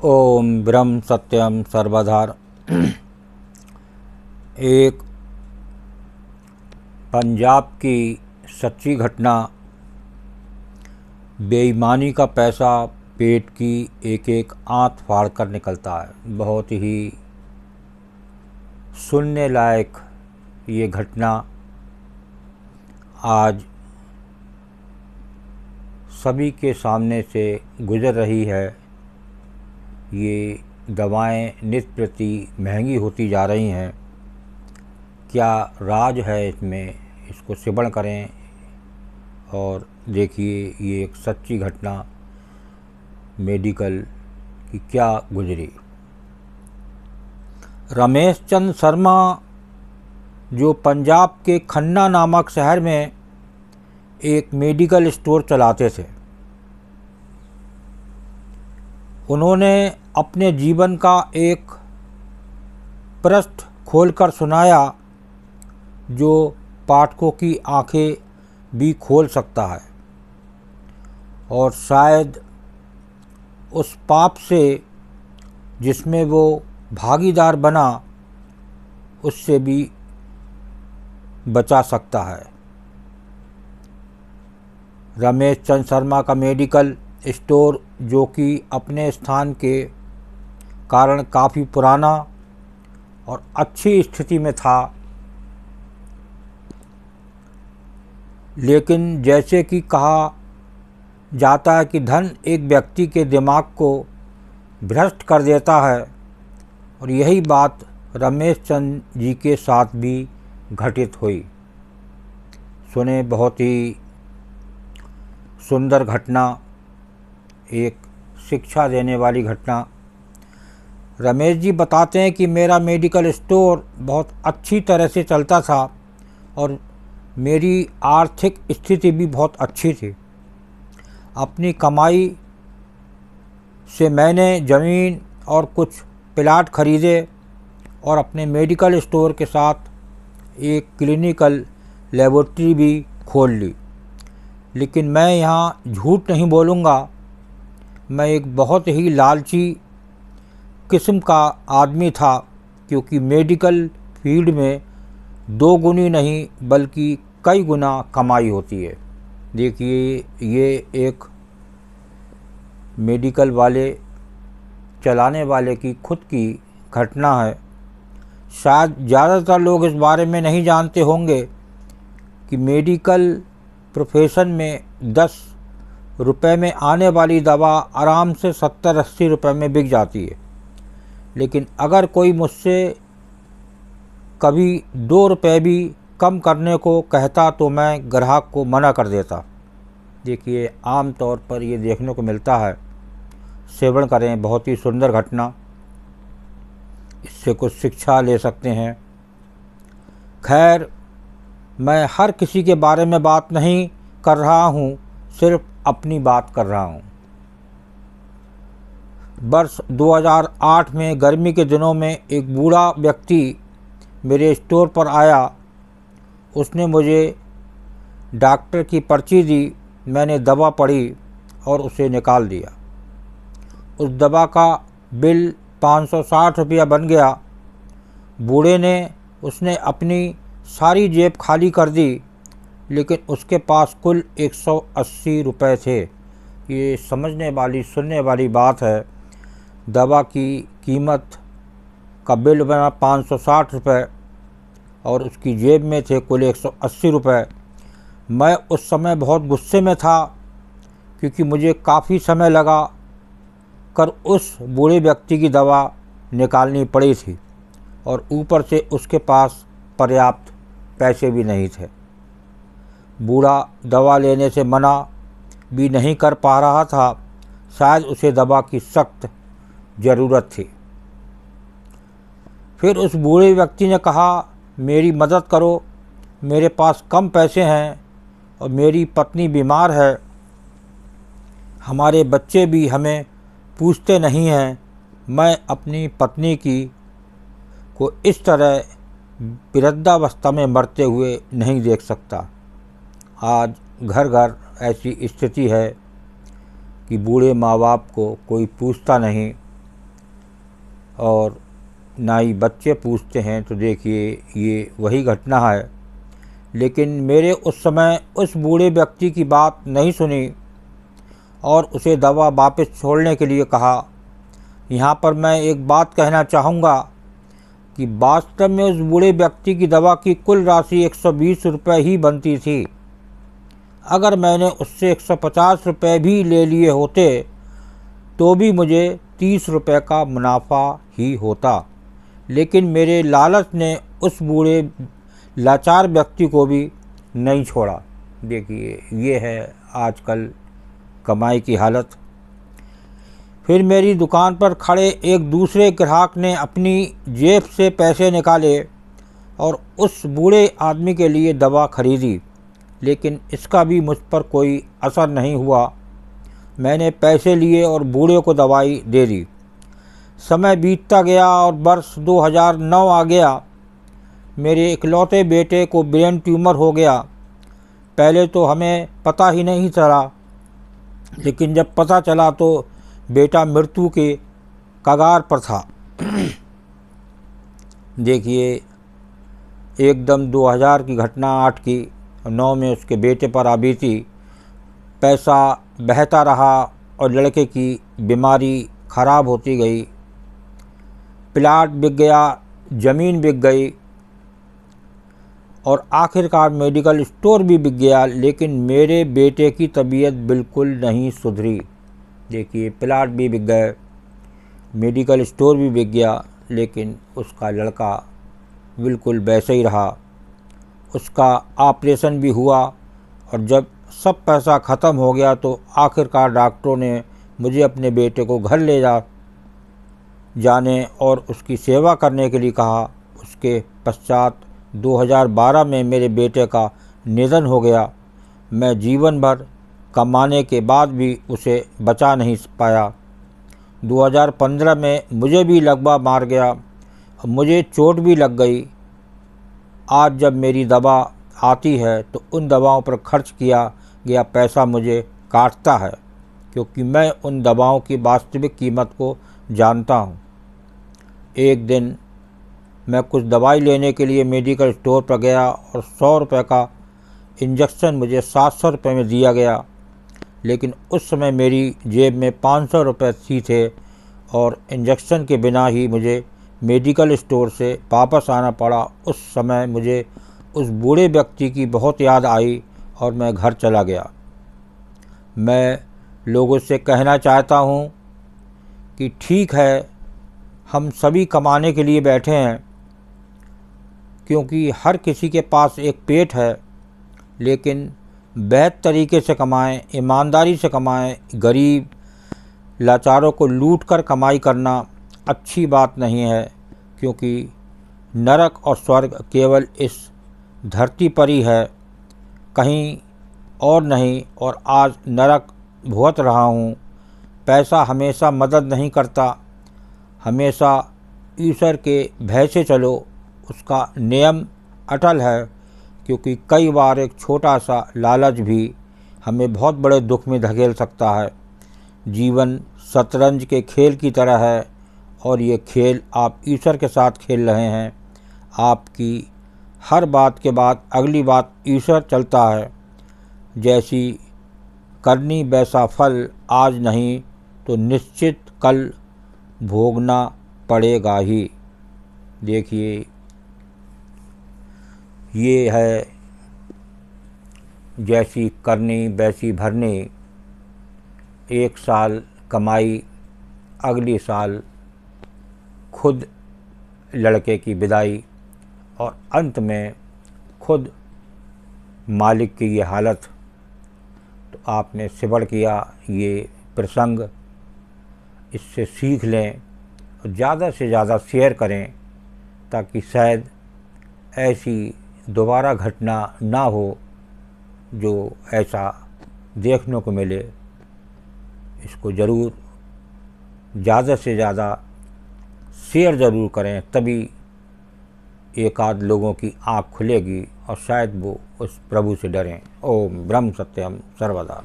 ओम ब्रह्म सत्यम सर्वधार। एक पंजाब की सच्ची घटना। बेईमानी का पैसा पेट की एक एक आंत फाड़ कर निकलता है। बहुत ही सुनने लायक ये घटना आज सभी के सामने से गुजर रही है। ये दवाएं नित्य प्रति महंगी होती जा रही हैं। क्या राज है इसमें, इसको श्रवण करें और देखिए ये एक सच्ची घटना मेडिकल की क्या गुजरी। रमेश चंद शर्मा जो पंजाब के खन्ना नामक शहर में एक मेडिकल स्टोर चलाते थे, उन्होंने अपने जीवन का एक पृष्ठ खोलकर सुनाया जो पाठकों की आंखें भी खोल सकता है और शायद उस पाप से जिसमें वो भागीदार बना उससे भी बचा सकता है। रमेश चंद शर्मा का मेडिकल स्टोर, जो कि अपने स्थान के कारण काफ़ी पुराना और अच्छी स्थिति में था, लेकिन जैसे कि कहा जाता है कि धन एक व्यक्ति के दिमाग को भ्रष्ट कर देता है, और यही बात रमेश चंद जी के साथ भी घटित हुई। सुने बहुत ही सुंदर घटना, एक शिक्षा देने वाली घटना। रमेश जी बताते हैं कि मेरा मेडिकल स्टोर बहुत अच्छी तरह से चलता था और मेरी आर्थिक स्थिति भी बहुत अच्छी थी। अपनी कमाई से मैंने ज़मीन और कुछ प्लाट खरीदे और अपने मेडिकल स्टोर के साथ एक क्लिनिकल लेबोरेटरी भी खोल ली। लेकिन मैं यहाँ झूठ नहीं बोलूँगा, मैं एक बहुत ही लालची किस्म का आदमी था, क्योंकि मेडिकल फील्ड में दो गुनी नहीं बल्कि कई गुना कमाई होती है। देखिए ये एक मेडिकल वाले चलाने वाले की खुद की घटना है। शायद ज़्यादातर लोग इस बारे में नहीं जानते होंगे कि मेडिकल प्रोफेशन में 10 रुपए में आने वाली दवा आराम से 70-80 रुपए में बिक जाती है। लेकिन अगर कोई मुझसे कभी 2 रुपए भी कम करने को कहता तो मैं ग्राहक को मना कर देता। देखिए आम तौर पर ये देखने को मिलता है। सेवन करें, बहुत ही सुंदर घटना, इससे कुछ शिक्षा ले सकते हैं। खैर, मैं हर किसी के बारे में बात नहीं कर रहा हूँ, सिर्फ अपनी बात कर रहा हूँ। वर्ष 2008 में गर्मी के दिनों में एक बूढ़ा व्यक्ति मेरे स्टोर पर आया। उसने मुझे डॉक्टर की पर्ची दी। मैंने दवा पढ़ी और उसे निकाल दिया। उस दवा का बिल 560 रुपया बन गया। बूढ़े ने उसने अपनी सारी जेब खाली कर दी, लेकिन उसके पास कुल 180 रुपये थे। ये समझने वाली सुनने वाली बात है। दवा की कीमत का बिल बना 560 रुपये और उसकी जेब में थे कुल 180 रुपये। मैं उस समय बहुत गुस्से में था, क्योंकि मुझे काफ़ी समय लगा कर उस बूढ़े व्यक्ति की दवा निकालनी पड़ी थी और ऊपर से उसके पास पर्याप्त पैसे भी नहीं थे। बूढ़ा दवा लेने से मना भी नहीं कर पा रहा था, शायद उसे दवा की सख्त ज़रूरत थी। फिर उस बूढ़े व्यक्ति ने कहा, मेरी मदद करो, मेरे पास कम पैसे हैं और मेरी पत्नी बीमार है। हमारे बच्चे भी हमें पूछते नहीं हैं। मैं अपनी पत्नी को इस तरह वृद्धावस्था में मरते हुए नहीं देख सकता। आज घर घर ऐसी स्थिति है कि बूढ़े माँ बाप को कोई पूछता नहीं। और ना ही बच्चे पूछते हैं। तो देखिए ये वही घटना है। लेकिन मेरे उस समय उस बूढ़े व्यक्ति की बात नहीं सुनी और उसे दवा वापस छोड़ने के लिए कहा। यहाँ पर मैं एक बात कहना चाहूँगा कि वास्तव में उस बूढ़े व्यक्ति की दवा की कुल राशि 120 रुपये ही बनती थी। अगर मैंने उससे 150 रुपये भी ले लिए होते तो भी मुझे 30 रुपये का मुनाफा ही होता। लेकिन मेरे लालच ने उस बूढ़े लाचार व्यक्ति को भी नहीं छोड़ा। देखिए ये है आजकल कमाई की हालत। फिर मेरी दुकान पर खड़े एक दूसरे ग्राहक ने अपनी जेब से पैसे निकाले और उस बूढ़े आदमी के लिए दवा खरीदी, लेकिन इसका भी मुझ पर कोई असर नहीं हुआ। मैंने पैसे लिए और बूढ़े को दवाई दे दी। समय बीतता गया और वर्ष 2009 आ गया। मेरे इकलौते बेटे को ब्रेन ट्यूमर हो गया। पहले तो हमें पता ही नहीं चला, लेकिन जब पता चला तो बेटा मृत्यु के कगार पर था। देखिए एकदम 2000 की घटना 8 की 9 में उसके बेटे पर आ बीती। पैसा बहता रहा और लड़के की बीमारी खराब होती गई। प्लाट बिक गया, ज़मीन बिक गई और आखिरकार मेडिकल स्टोर भी बिक गया। लेकिन मेरे बेटे की तबीयत बिल्कुल नहीं सुधरी। देखिए प्लाट भी बिक गए, मेडिकल स्टोर भी बिक गया, लेकिन उसका लड़का बिल्कुल वैसे ही रहा। उसका ऑपरेशन भी हुआ और जब सब पैसा ख़त्म हो गया तो आखिरकार डॉक्टरों ने मुझे अपने बेटे को घर ले जाने और उसकी सेवा करने के लिए कहा। उसके पश्चात 2012 में मेरे बेटे का निधन हो गया। मैं जीवन भर कमाने के बाद भी उसे बचा नहीं पाया। 2015 में मुझे भी लगवा मार गया, मुझे चोट भी लग गई। आज जब मेरी दवा आती है तो उन दवाओं पर खर्च किया गया पैसा मुझे काटता है, क्योंकि मैं उन दवाओं की वास्तविक कीमत को जानता हूँ। एक दिन मैं कुछ दवाई लेने के लिए मेडिकल स्टोर पर गया और 100 रुपये का इंजेक्शन मुझे 700 रुपये में दिया गया, लेकिन उस समय मेरी जेब में 500 रुपये ही थे और इंजेक्शन के बिना ही मुझे मेडिकल स्टोर से वापस आना पड़ा। उस समय मुझे उस बूढ़े व्यक्ति की बहुत याद आई और मैं घर चला गया। मैं लोगों से कहना चाहता हूँ कि ठीक है, हम सभी कमाने के लिए बैठे हैं, क्योंकि हर किसी के पास एक पेट है, लेकिन वैध तरीके से कमाएं, ईमानदारी से कमाएं। गरीब लाचारों को लूट कर कमाई करना अच्छी बात नहीं है, क्योंकि नरक और स्वर्ग केवल इस धरती पर ही है, कहीं और नहीं। और आज नरक भुगत रहा हूँ। पैसा हमेशा मदद नहीं करता, हमेशा ईश्वर के भय से चलो, उसका नियम अटल है। क्योंकि कई बार एक छोटा सा लालच भी हमें बहुत बड़े दुख में धकेल सकता है। जीवन शतरंज के खेल की तरह है और ये खेल आप ईश्वर के साथ खेल रहे हैं। आपकी हर बात के बाद अगली बात ईश्वर चलता है। जैसी करनी वैसा फल, आज नहीं तो निश्चित कल भोगना पड़ेगा ही। देखिए ये है जैसी करनी वैसी भरनी। एक साल कमाई, अगली साल खुद लड़के की विदाई और अंत में खुद मालिक की ये हालत। तो आपने सिमर किया ये प्रसंग, इससे सीख लें और ज़्यादा से ज़्यादा शेयर करें, ताकि शायद ऐसी दोबारा घटना ना हो जो ऐसा देखने को मिले। इसको ज़रूर ज़्यादा से ज़्यादा शेयर ज़रूर करें, तभी एक आध लोगों की आँख खुलेगी और शायद वो उस प्रभु से डरें। ओम ब्रह्म सत्यम सर्वदा।